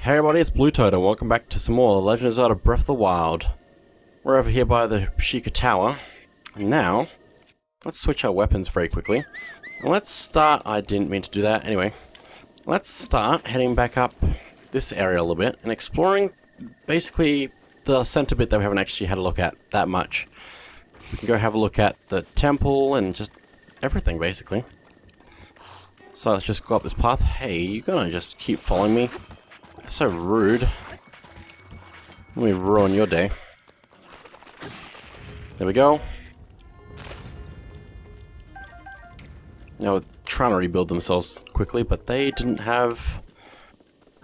Hey everybody, it's BlueToad and welcome back to some more Legend of Zelda Breath of the Wild. We're over here by the Sheikah Tower. And now, let's switch our weapons very quickly. And let's start, I didn't mean to do that, anyway. Let's start heading back up this area a little bit and exploring basically the center bit that we haven't actually had a look at that much. We can go have a look at the temple and just everything basically. So let's just go up this path. Hey, you gonna just keep following me? That's so rude. Let me ruin your day. There we go. Now, trying to rebuild themselves quickly, but they didn't have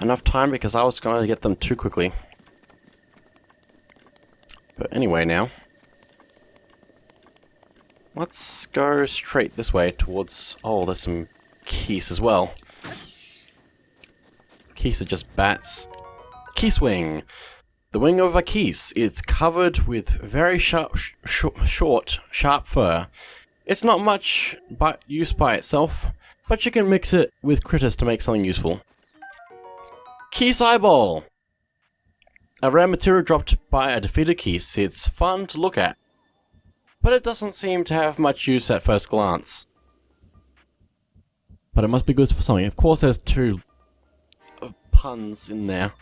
enough time because I was going to get them too quickly. But anyway, now, let's go straight this way towards... Oh, there's some keys as well. Keys are just bats. Keys wing. The wing of a keys is covered with very short, sharp fur. It's not much use by itself, but you can mix it with critters to make something useful. Keys eyeball. A rare material dropped by a defeated Keys. It's fun to look at, but it doesn't seem to have much use at first glance. But it must be good for something. Of course, there's two puns in there.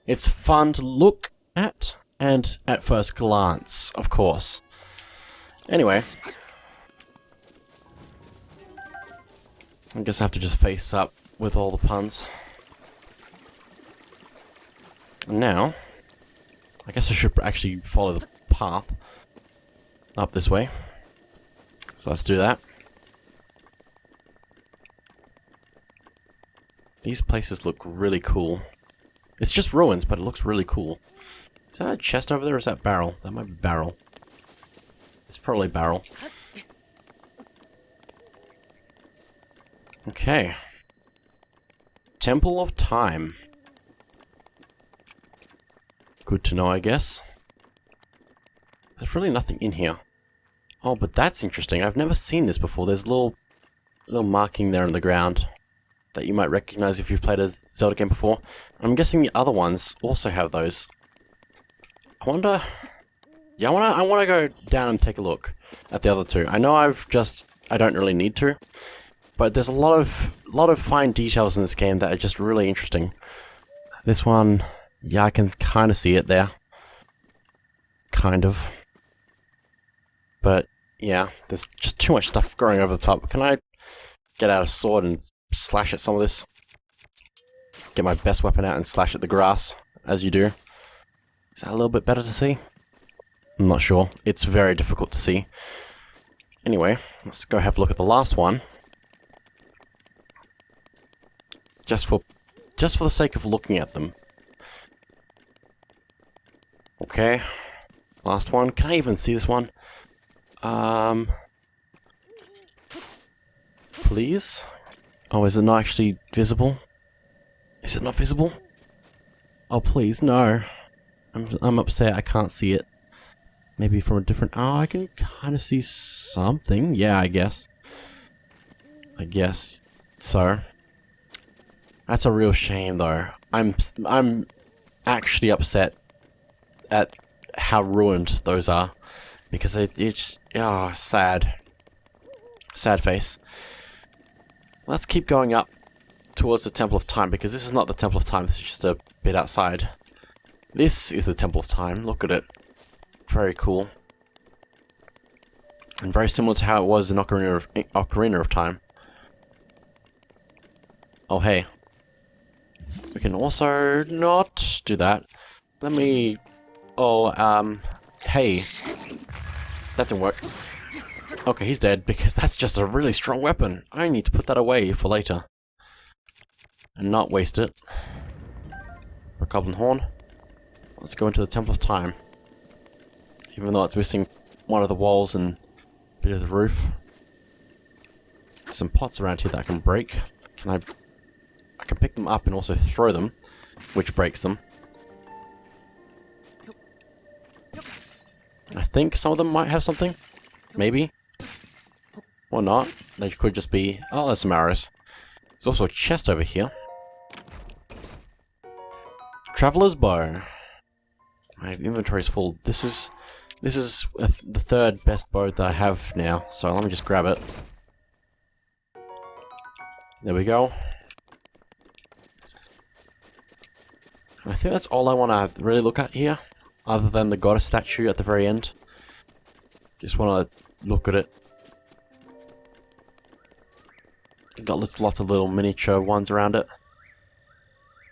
It's fun to look at and at first glance, of course. Anyway, I guess I have to just face up with all the puns. And now, I guess I should actually follow the path up this way. So let's do that. These places look really cool. It's just ruins, but it looks really cool. Is that a chest over there, or is that barrel? That might be barrel. It's probably barrel. Okay. Temple of Time. Good to know, I guess. There's really nothing in here. Oh, but that's interesting. I've never seen this before. There's a little marking there on the ground that you might recognize if you've played a Zelda game before. I'm guessing the other ones also have those. I wonder... Yeah, I wanna go down and take a look at the other two. I know I don't really need to, but there's a lot of fine details in this game that are just really interesting. This one, yeah, I can kind of see it there. Kind of. But, yeah, there's just too much stuff growing over the top. Can I get out a sword and slash at some of this? Get my best weapon out and slash at the grass, as you do. Is that a little bit better to see? I'm not sure. It's very difficult to see. Anyway, let's go have a look at the last one. Just for the sake of looking at them. Okay. Last one. Can I even see this one? Please? Oh, is it not actually visible? Is it not visible? Oh, please, no. I'm upset, I can't see it. Maybe from a different... Oh, I can kind of see something. Yeah, I guess. I guess so. That's a real shame, though. I'm actually upset at how ruined those are. Because it's... Oh, sad. Sad face. Let's keep going up towards the Temple of Time, because this is not the Temple of Time, this is just a bit outside. This is the Temple of Time, look at it. Very cool. And very similar to how it was in Ocarina of Time. Oh, hey. We can also not do that. Let me... Oh, hey. That didn't work. Okay, he's dead, because that's just a really strong weapon. I need to put that away for later. And not waste it. For a Goblin Horn. Let's go into the Temple of Time. Even though it's missing one of the walls and a bit of the roof. There's some pots around here that I can break. I can pick them up and also throw them, which breaks them. I think some of them might have something. Maybe. Or not. They could just be... Oh, there's some arrows. There's also a chest over here. Traveler's bow. My inventory's full. This is the third best bow that I have now, so let me just grab it. There we go. I think that's all I want to really look at here, other than the goddess statue at the very end. Just want to look at it. Got lots of little miniature ones around it.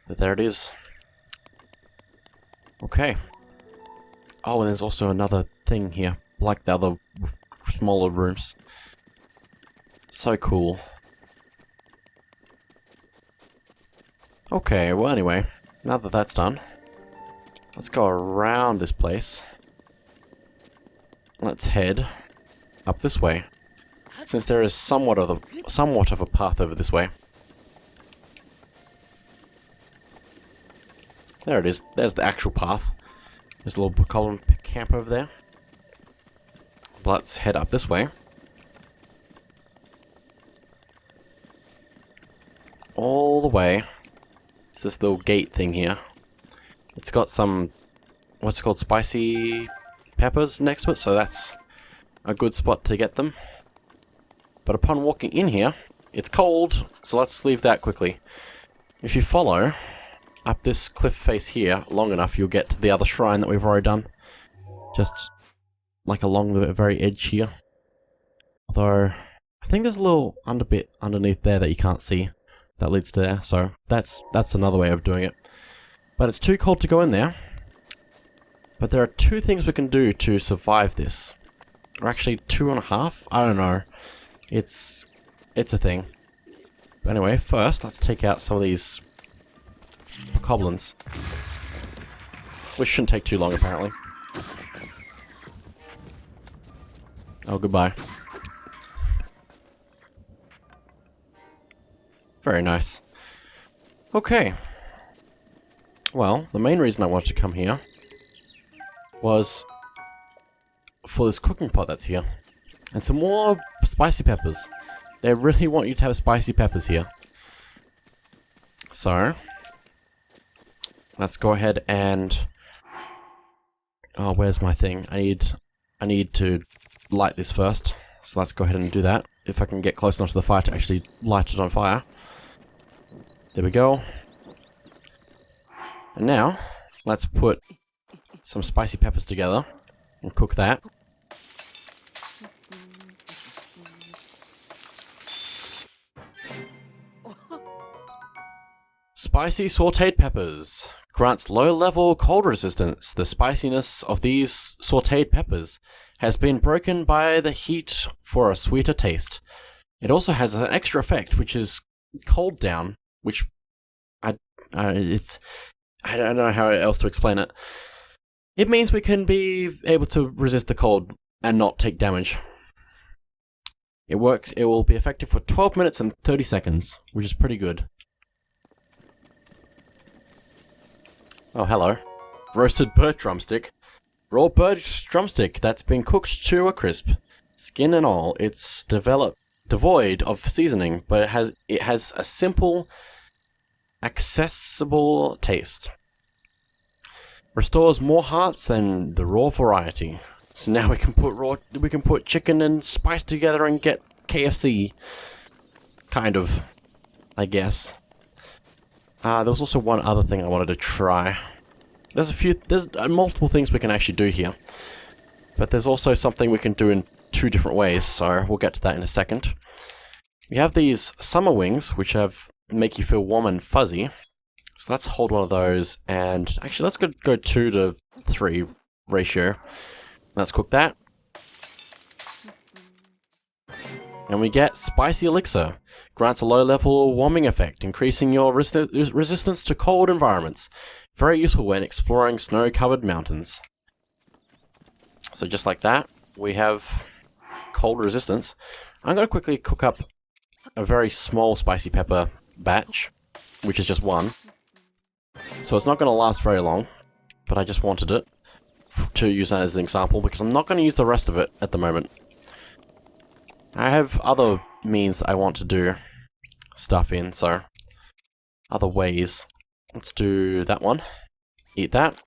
But there it is. Okay. Oh, and there's also another thing here, like the other smaller rooms. So cool. Okay, well anyway, now that that's done, let's go around this place. Let's head up this way, since there is somewhat of a path over this way. There it is. There's the actual path. There's a little column camp over there. But let's head up this way. All the way. It's this little gate thing here. It's got some, what's it called, spicy peppers next to it, so that's a good spot to get them. But upon walking in here, it's cold, so let's leave that quickly. If you follow up this cliff face here long enough, you'll get to the other shrine that we've already done. Just like along the very edge here. Although, I think there's a little bit underneath there that you can't see that leads to there, so that's another way of doing it. But it's too cold to go in there. But there are 2 things we can do to survive this. Or actually 2.5? I don't know. It's a thing. But anyway, first let's take out some of these goblins. Which shouldn't take too long, apparently. Oh, goodbye. Very nice. Okay. Well, the main reason I wanted to come here was for this cooking pot that's here. And some more spicy peppers. They really want you to have spicy peppers here. So let's go ahead and... Oh, where's my thing? I need to light this first. So let's go ahead and do that. If I can get close enough to the fire to actually light it on fire. There we go. And now, let's put some spicy peppers together and cook that. Spicy sauteed peppers. Grants low-level cold resistance. The spiciness of these sauteed peppers has been broken by the heat for a sweeter taste. It also has an extra effect, which is cold down, which I don't know how else to explain it. It means we can be able to resist the cold and not take damage. It works. It will be effective for 12 minutes and 30 seconds, which is pretty good. Oh, hello. Roasted bird drumstick. Raw bird drumstick that's been cooked to a crisp. Skin and all, it's devoid of seasoning, but it has a simple, accessible taste. Restores more hearts than the raw variety. So now we can put chicken and spice together and get KFC. Kind of, I guess. There was also one other thing I wanted to try. There's multiple things we can actually do here. But there's also something we can do in 2 different ways, so we'll get to that in a second. We have these summer wings, which make you feel warm and fuzzy. So let's hold one of those, and actually let's go 2 to 3 ratio. Let's cook that. And we get Spicy Elixir. Grants a low-level warming effect, increasing your resistance to cold environments. Very useful when exploring snow-covered mountains. So just like that, we have cold resistance. I'm going to quickly cook up a very small spicy pepper batch, which is just 1. So it's not going to last very long, but I just wanted it to use that as an example, because I'm not going to use the rest of it at the moment. I have other means that I want to do stuff in, so other ways. Let's do that one. Eat that.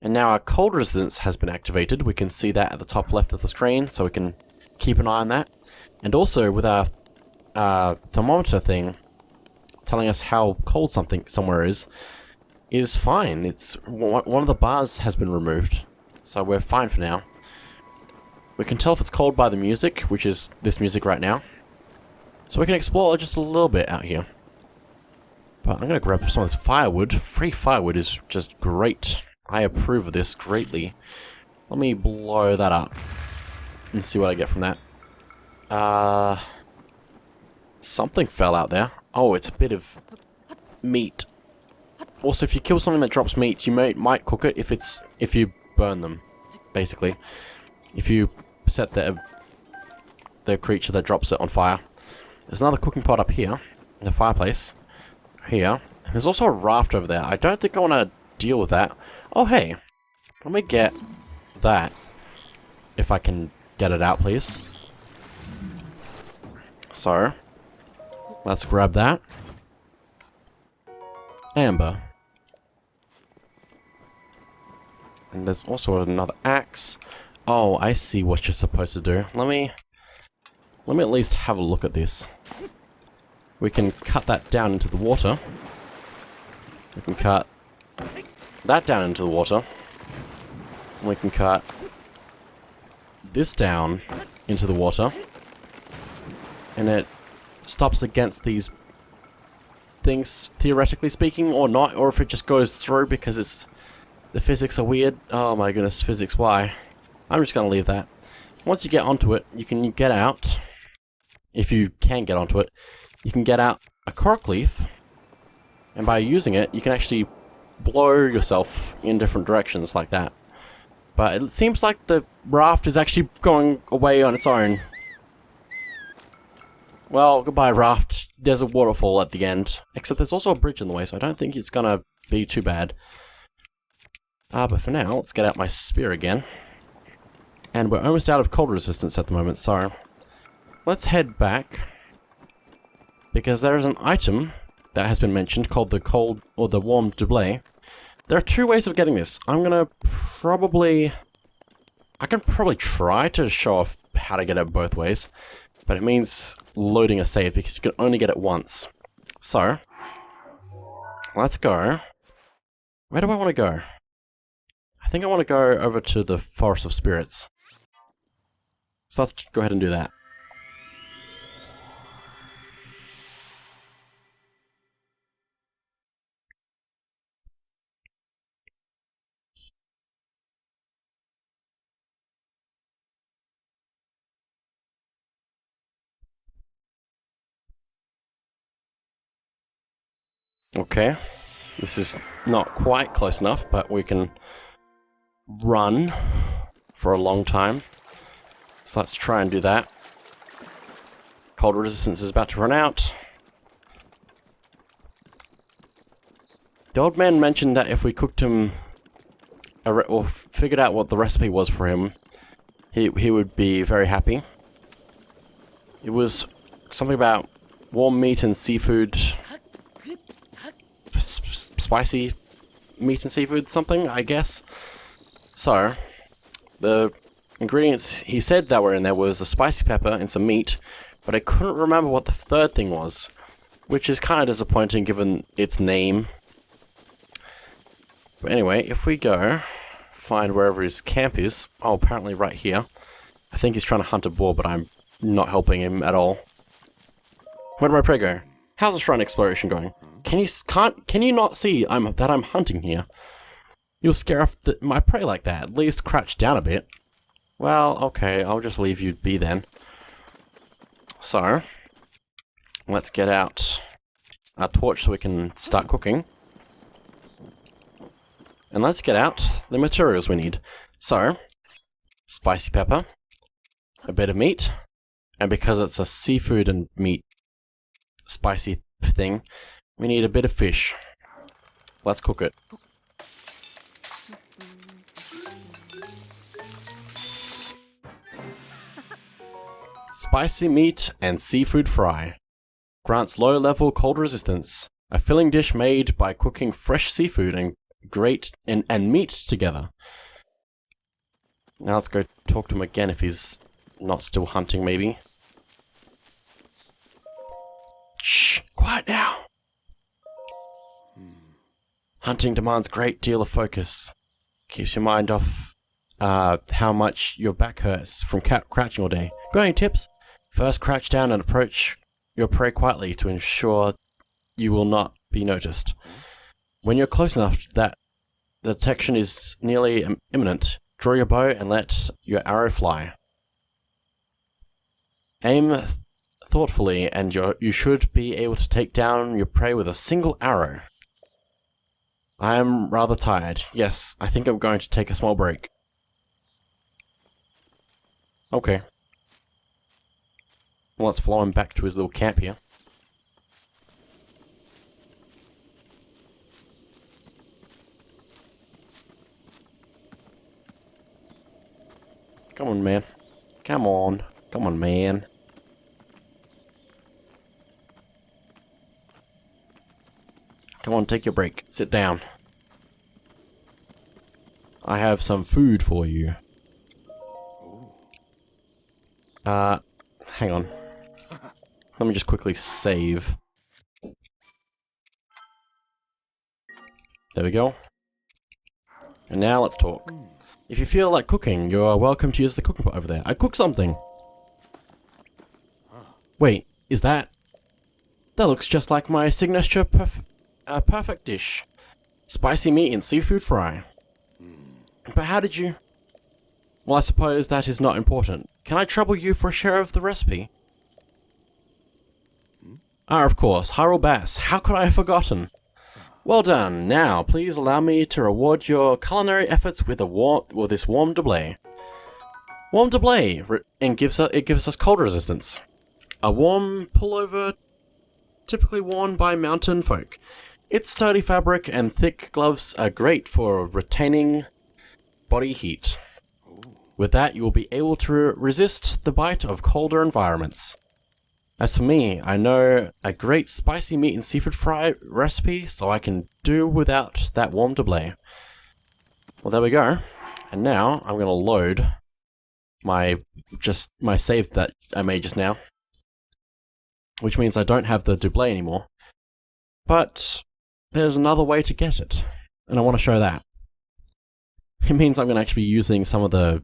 And now our cold resistance has been activated. We can see that at the top left of the screen, so we can keep an eye on that. And also with our thermometer thing telling us how cold somewhere is fine. It's one of the bars has been removed, so we're fine for now. We can tell if it's cold by the music, which is this music right now. So we can explore just a little bit out here. But I'm gonna grab some of this firewood. Free firewood is just great. I approve of this greatly. Let me blow that up and see what I get from that. Something fell out there. Oh, it's a bit of meat. Also, if you kill something that drops meat, you might cook it if you burn them, basically. If you set the creature that drops it on fire. There's another cooking pot up here in the fireplace. Here. And there's also a raft over there. I don't think I want to deal with that. Oh, hey. Let me get that. If I can get it out, please. So, let's grab that. Amber. And there's also another axe. Oh, I see what you're supposed to do. Let me at least have a look at this. We can cut that down into the water. We can cut that down into the water. And we can cut this down into the water. And it stops against these things, theoretically speaking, or not, or if it just goes through because the physics are weird. Oh my goodness, physics, why? I'm just going to leave that. Once you get onto it, you can get out, if you can get onto it, you can get out a cork leaf, and by using it, you can actually blow yourself in different directions like that. But it seems like the raft is actually going away on its own. Well, goodbye raft. There's a waterfall at the end. Except there's also a bridge in the way, so I don't think it's gonna be too bad. But for now, let's get out my spear again. And we're almost out of cold resistance at the moment, so let's head back. Because there is an item that has been mentioned called the cold or the warm doublet. There are two ways of getting this. I can probably try to show off how to get it both ways. But it means loading a save because you can only get it once. So, let's go. Where do I want to go? I think I want to go over to the Forest of Spirits. So let's go ahead and do that. Okay, this is not quite close enough, but we can run for a long time. So let's try and do that. Cold resistance is about to run out. The old man mentioned that if we cooked him, or figured out what the recipe was for him, he would be very happy. It was something about warm meat and seafood, spicy meat and seafood something, I guess. So, the ingredients he said that were in there was a spicy pepper and some meat, but I couldn't remember what the third thing was, which is kind of disappointing given its name. But anyway, if we go find wherever his camp is, oh, apparently right here. I think he's trying to hunt a boar, but I'm not helping him at all. Where did my prey go? How's the shrine exploration going? Can you not see that I'm hunting here? You'll scare off my prey like that. At least crouch down a bit. Well, okay, I'll just leave you be then. So, let's get out our torch so we can start cooking. And let's get out the materials we need. So, spicy pepper, a bit of meat, and because it's a seafood and meat spicy thing, we need a bit of fish. Let's cook it. Spicy meat and seafood fry. Grants low-level cold resistance. A filling dish made by cooking fresh seafood and meat together. Now let's go talk to him again if he's not still hunting, maybe. Shh, quiet now. Hunting demands a great deal of focus. Keeps your mind off how much your back hurts from crouching all day. Got any tips? First, crouch down and approach your prey quietly to ensure you will not be noticed. When you're close enough that the detection is nearly imminent, draw your bow and let your arrow fly. Aim thoughtfully and you should be able to take down your prey with a single arrow. I am rather tired. Yes, I think I'm going to take a small break. Okay. Well, let's follow him back to his little camp here. Come on, man. Come on. Come on, man. Come on, take your break. Sit down. I have some food for you. Hang on. Let me just quickly save. There we go. And now let's talk. If you feel like cooking, you're welcome to use the cooking pot over there. I cooked something! Wait, is that... That looks just like my signature perfect dish. Spicy meat and seafood fry. But how did you... Well, I suppose that is not important. Can I trouble you for a share of the recipe? Ah, of course. Hyrule Bass. How could I have forgotten? Well done. Now, please allow me to reward your culinary efforts with this warm doublet. Warm doublet, and it gives us cold resistance. A warm pullover typically worn by mountain folk. Its sturdy fabric and thick gloves are great for retaining body heat. With that, you will be able to resist the bite of colder environments. As for me, I know a great spicy meat and seafood fry recipe, so I can do without that warm doublet. Well, there we go. And now, I'm going to load my save that I made just now. Which means I don't have the doublet anymore. But there's another way to get it. And I want to show that. It means I'm going to actually be using some of the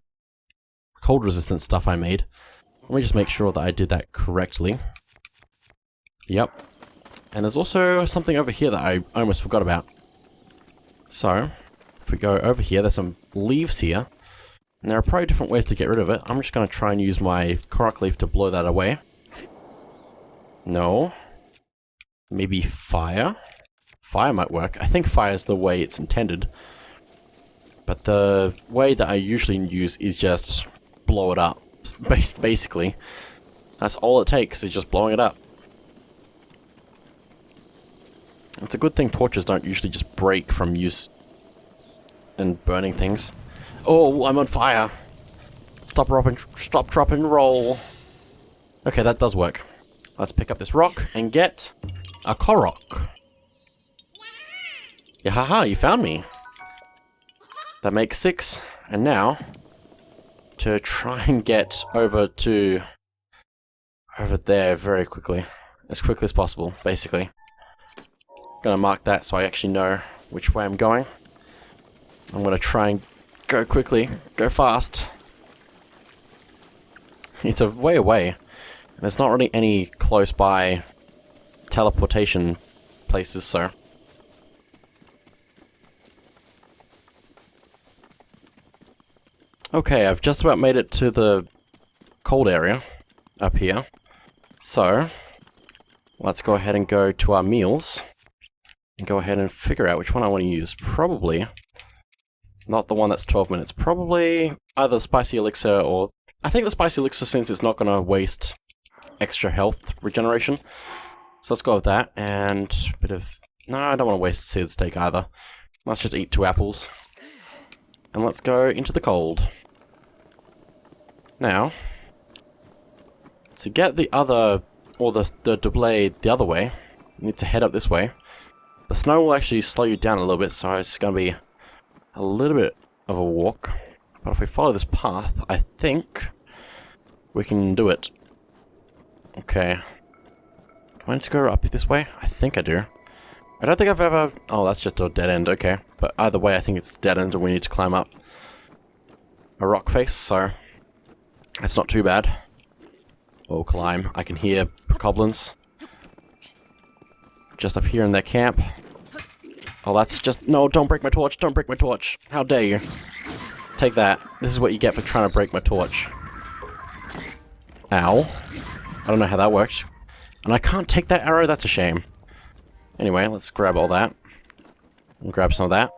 cold resistant stuff I made. Let me just make sure that I did that correctly. Yep. And there's also something over here that I almost forgot about. So, if we go over here, there's some leaves here. And there are probably different ways to get rid of it. I'm just going to try and use my korok leaf to blow that away. No. Maybe fire? Fire might work. I think fire is the way it's intended. But the way that I usually use is just blow it up. Basically. That's all it takes, is just blowing it up. It's a good thing torches don't usually just break from use and burning things. Oh, I'm on fire! Stop, drop, and roll. Okay, that does work. Let's pick up this rock and get a korok. Yeah, haha, you found me. That makes 6. And now, to try and get over there very quickly. As quickly as possible, basically. Gonna mark that so I actually know which way I'm going. I'm gonna try and go quickly, go fast. It's a way away. There's not really any close by teleportation places, so... Okay, I've just about made it to the cold area up here. So, let's go ahead and go to our meals. And go ahead and figure out which one I want to use. Probably not the one that's 12 minutes. Probably either spicy elixir or... I think the spicy elixir, since it's not going to waste extra health regeneration. So let's go with that, and a bit of... No, I don't want to waste seared steak either. Let's just eat 2 apples. And let's go into the cold. Now, to get the other, or the doublet the other way, need to head up this way. The snow will actually slow you down a little bit, so it's going to be a little bit of a walk. But if we follow this path, I think we can do it. Okay. Do I need to go up this way? I think I do. I don't think I've ever... Oh, that's just a dead end, okay. But either way, I think it's dead end and we need to climb up a rock face, so it's not too bad. Or climb. I can hear goblins just up here in their camp. Oh, that's just... No, don't break my torch. Don't break my torch. How dare you. Take that. This is what you get for trying to break my torch. Ow. I don't know how that worked. And I can't take that arrow? That's a shame. Anyway, let's grab all that. And grab some of that.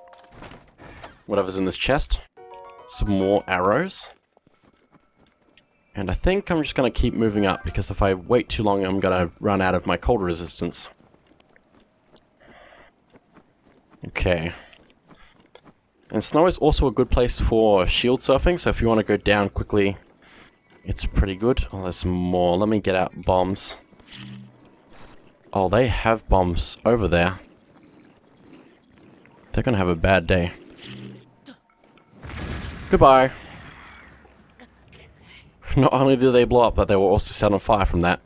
Whatever's in this chest. Some more arrows. And I think I'm just going to keep moving up, because if I wait too long, I'm going to run out of my cold resistance. Okay. And snow is also a good place for shield surfing, so if you want to go down quickly, it's pretty good. Oh, there's some more. Let me get out bombs. Oh, they have bombs over there. They're going to have a bad day. Goodbye. Not only did they blow up, but they were also set on fire from that.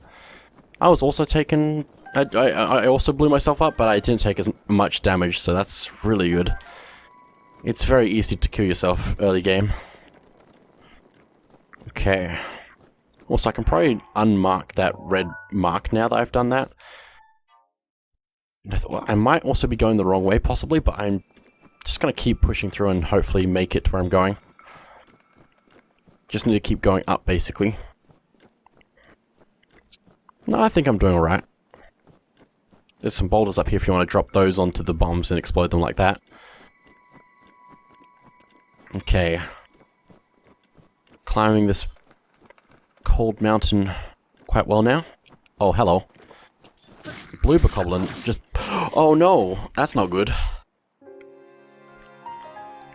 I was also taken... I also blew myself up, but I didn't take as much damage, so that's really good. It's very easy to kill yourself early game. Okay. Also, I can probably unmark that red mark now that I've done that. And I thought, I might also be going the wrong way, possibly, but I'm just going to keep pushing through and hopefully make it to where I'm going. Just need to keep going up, basically. No, I think I'm doing alright. There's some boulders up here if you want to drop those onto the bombs and explode them like that. Okay. Climbing this cold mountain quite well now. Oh, hello. Blue bokoblin just... Oh no! That's not good.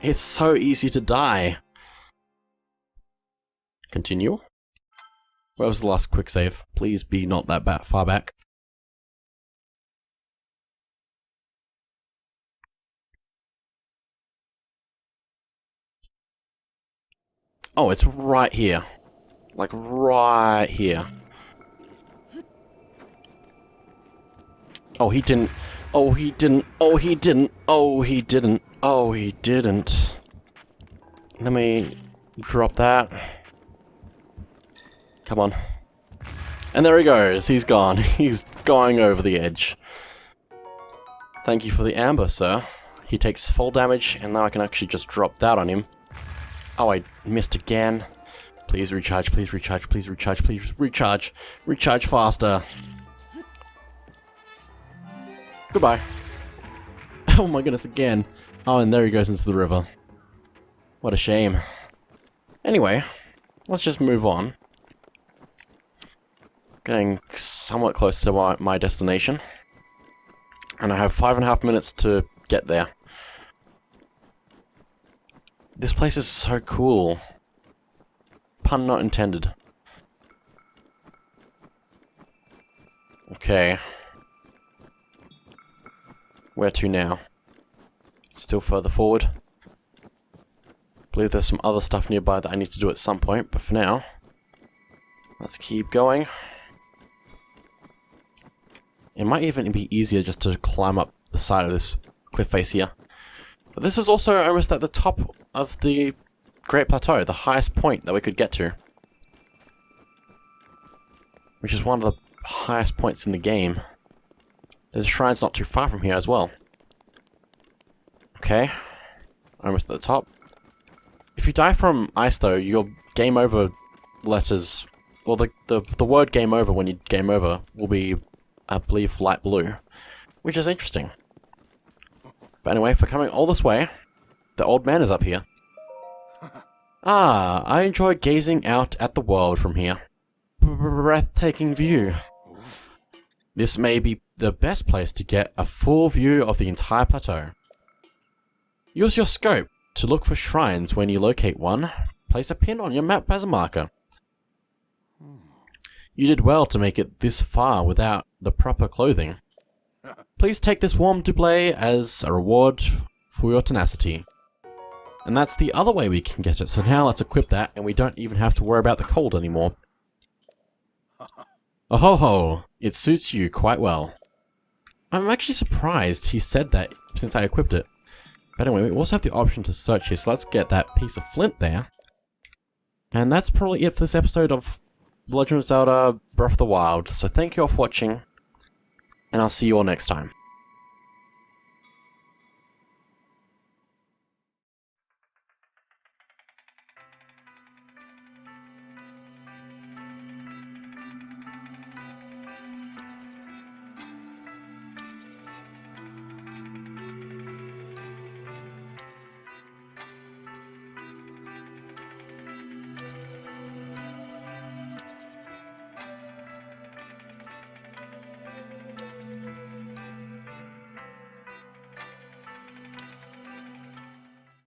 It's so easy to die. Continue. Where was the last quick save? Please be not that far back. Oh, it's right here. Like, right here. Oh, he didn't. Oh, he didn't. Oh, he didn't. Oh, he didn't. Oh, he didn't. Let me drop that. Come on. And there he goes. He's gone. He's going over the edge. Thank you for the amber, sir. He takes full damage, and now I can actually just drop that on him. Oh, I missed again. Please recharge, please recharge, please recharge, please recharge. Recharge faster. Goodbye. Oh my goodness, again. Oh, and there he goes into the river. What a shame. Anyway, let's just move on. Getting somewhat close to my destination. And I have 5.5 minutes to get there. This place is so cool. Pun not intended. Okay. Where to now? Still further forward. I believe there's some other stuff nearby that I need to do at some point, but for now, let's keep going. It might even be easier just to climb up the side of this cliff face here. But this is also almost at the top of the Great Plateau, the highest point that we could get to. Which is one of the highest points in the game. There's shrines not too far from here as well. Okay. Almost at the top. If you die from ice though, your game over letters, or the word game over when you game over will be, I believe, light blue. Which is interesting. But anyway, for coming all this way, the old man is up here. Ah, I enjoy gazing out at the world from here. Breathtaking view. This may be the best place to get a full view of the entire plateau. Use your scope to look for shrines. When you locate one, place a pin on your map as a marker. You did well to make it this far without the proper clothing. Please take this warm doublet as a reward for your tenacity. And that's the other way we can get it, so now let's equip that and we don't even have to worry about the cold anymore. Oh ho ho, it suits you quite well. I'm actually surprised he said that since I equipped it. But anyway, we also have the option to search here, so let's get that piece of flint there. And that's probably it for this episode of The Legend of Zelda Breath of the Wild. So thank you all for watching, and I'll see you all next time.